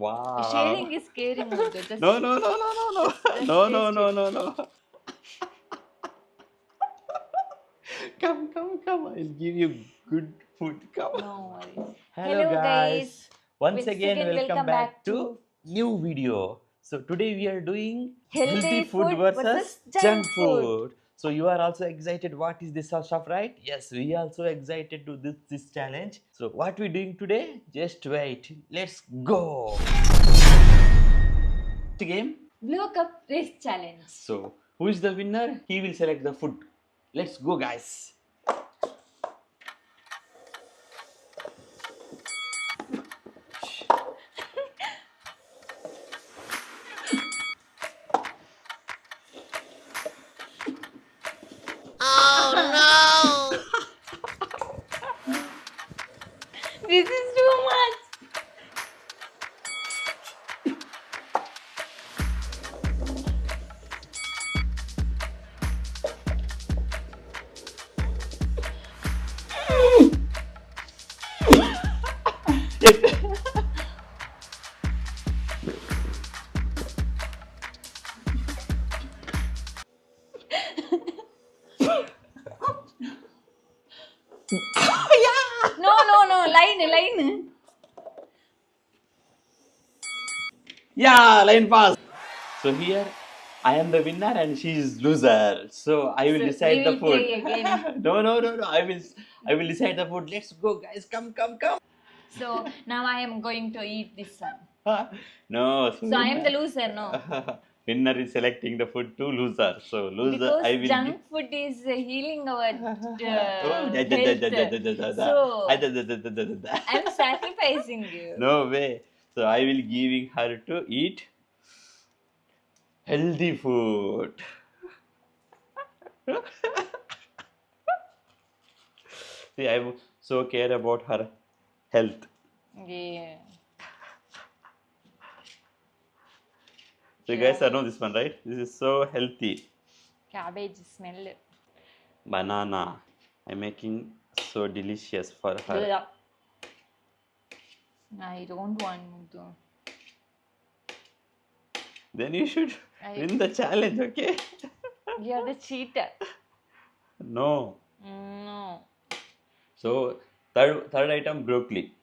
Wow. Sharing is caring. Muddu. Just, No, no, no, no, no, no. just No, no, taste no, it. no, no. Come, come, come. I'll give you good food. Come. No worries. Hello guys. Once again, welcome back to to new video. So today we are doing healthy food food versus versus junk junk food. food. So you are also excited what is this all stuff, right? Yes, we are also excited to this challenge. So what we doing today? Just wait. Let's go. The game. Blue cup race challenge. So who is the winner? He will select the food. Let's go guys. This is too much. No, line. Yeah, line pass. So here I am the winner and she is loser. So I will So decide we the will food. play again. No. I will decide the food. Let's go guys. Come. So now I am going to eat this one. No. So I am the loser, no? Winner is selecting the food to loser. So loser Because I will junk food is healing our Oh, health. So So I'm sacrificing you. no way. So I will giving her to eat healthy food. See, I so care about her health. Yeah. So you guys know this one, right? This is so healthy. Cabbage smell. Banana. I'm making so delicious for her. Blah. I don't want to. Then you should win the challenge, okay? You're the cheater. No. No. So third item, broccoli.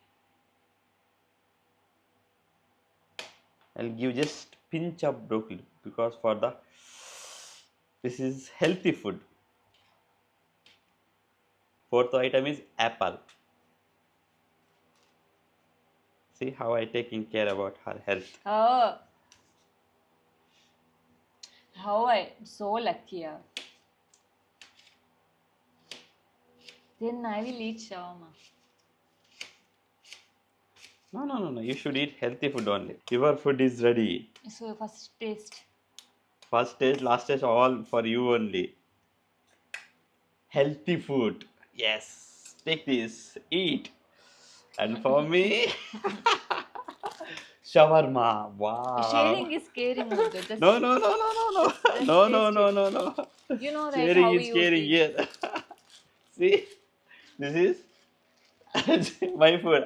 I'll give just pinch of broccoli because for the this is healthy food. Fourth item is apple. See how I taking care about her health. Oh. How I'm so lucky. Then I will eat shawarma. No. You should eat healthy food only. Your food is ready. So first taste. First stage, last stage, all for you only. Healthy food. Yes. Take this. Eat. And for me, shawarma. Wow. Sharing is caring. Muddu. Just, No. Just No. you know, right? Sharing How is you caring. eat. Yes. See, this is my food.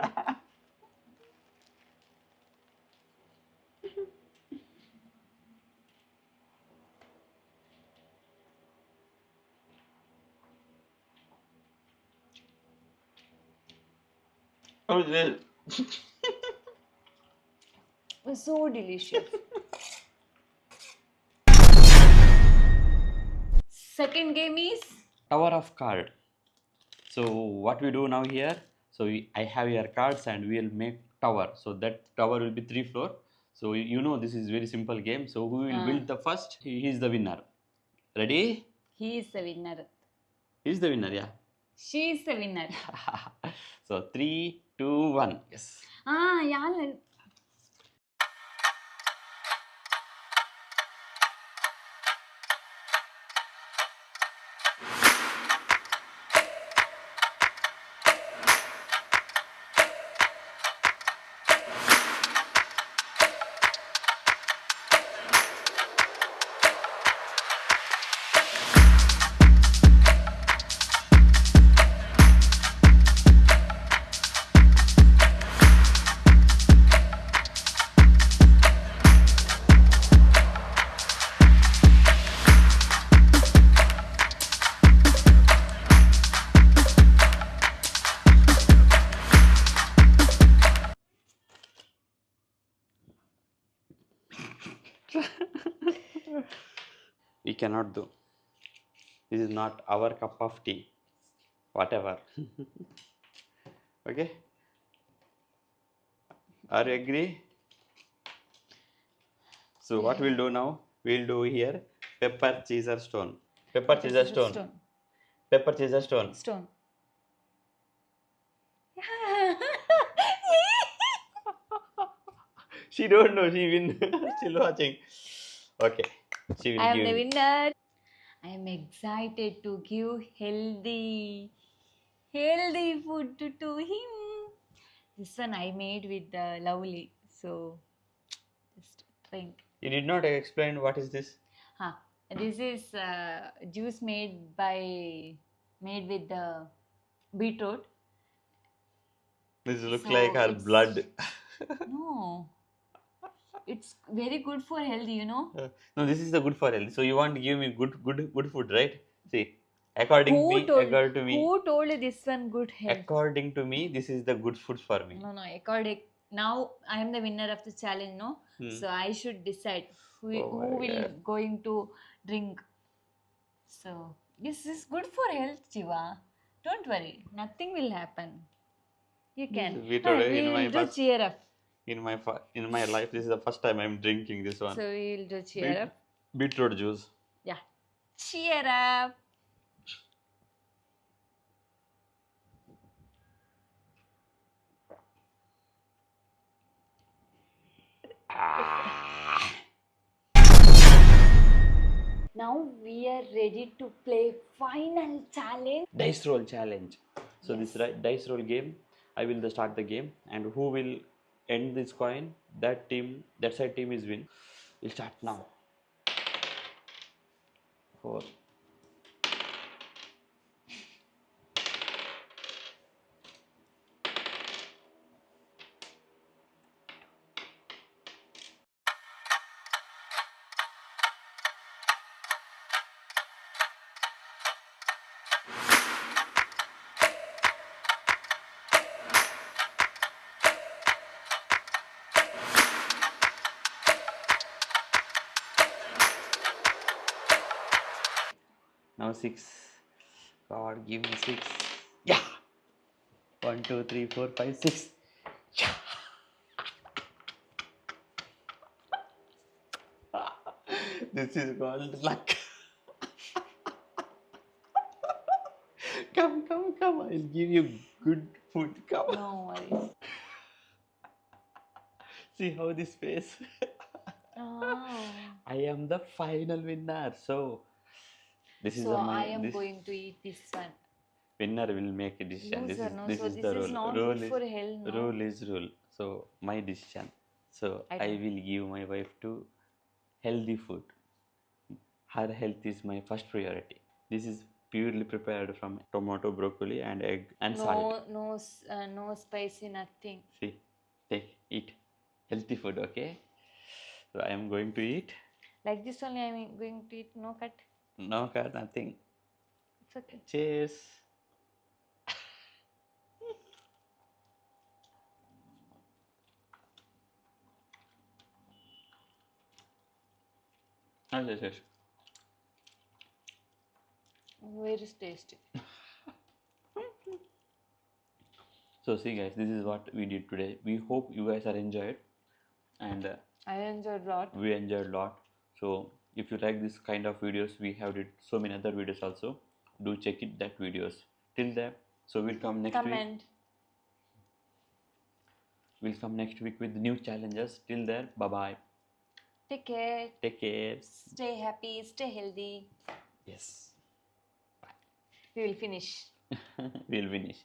Oh, this. It's so delicious. Second game is Tower of card. So what we do now here? So I have here cards and we will make tower. So that tower will be 3 floor. So you know this is very simple game. So who will build the first? He is the winner. Ready? he is the winner. He is the winner. Yeah. She is the winner. So 3, 2, 1. Yes. Yeah. We cannot do. This is not our cup of tea. Whatever. Okay? Are you agree? So what we'll do now? We'll do here pepper, scissor, stone. Pepper, scissor, stone. Pepper, scissor, stone. Stone. She don't know. She win. Still watching. Okay. She will I am give. the winner. I am excited to give healthy food to him. This one I made with the lovely. So just drink. You did not explain what is this. Huh. This is juice made with the beetroot. This look So like her it's- blood. No, it's very good for health, you know. No, this is the good for health. So you want to give me good food, right? See, according to me, Who told this one good health? according to me, this is the good food for me. No, according now I am the winner of the challenge, no. So I should decide who Oh who my will God. going to drink. So this is good for health, Jiva. Don't worry, nothing will happen. You can. We today We in my will do first cheer up. in my life, this is the first time I'm drinking this one. So we will do cheer up. Beetroot juice. Yeah, cheer up. Now we are ready to play final challenge. Dice roll challenge. So this dice roll game, I will start the game, and who will end this coin? That side team is win. We'll start now. 4. Now 6. God, give me 6. Yeah. 1, 2, 3, 4, 5, 6. Yeah. This is called luck. Come. I'll give you good food. Come. No worries. See how this face. Oh. I am the final winner. So this is So my I am this going to eat this one. winner will make a decision. Loser, no. This So is this the is rule. not Rule good is for health, no. rule is rule. So my decision. So I I don't- will give my wife to healthy food. Her health is my first priority. This is purely prepared from tomato, broccoli, and egg and salt. No spicy, nothing. See, take eat healthy food. Okay. So I am going to eat. Like this only, I'm going to eat. No cut. No cut, nothing. It's okay. Cheers. Yes. Very tasty. So see guys, this is what we did today. We hope you guys are enjoyed, and I enjoyed a lot. we enjoyed a lot. So if you like this kind of videos, we have did so many other videos also. Do check it that videos. Till then, so we'll come next week. Comment. We'll come next week with new challenges. Till then, bye bye. Take care. Take care. Stay happy. Stay healthy. Yes. We will finish. We'll finish.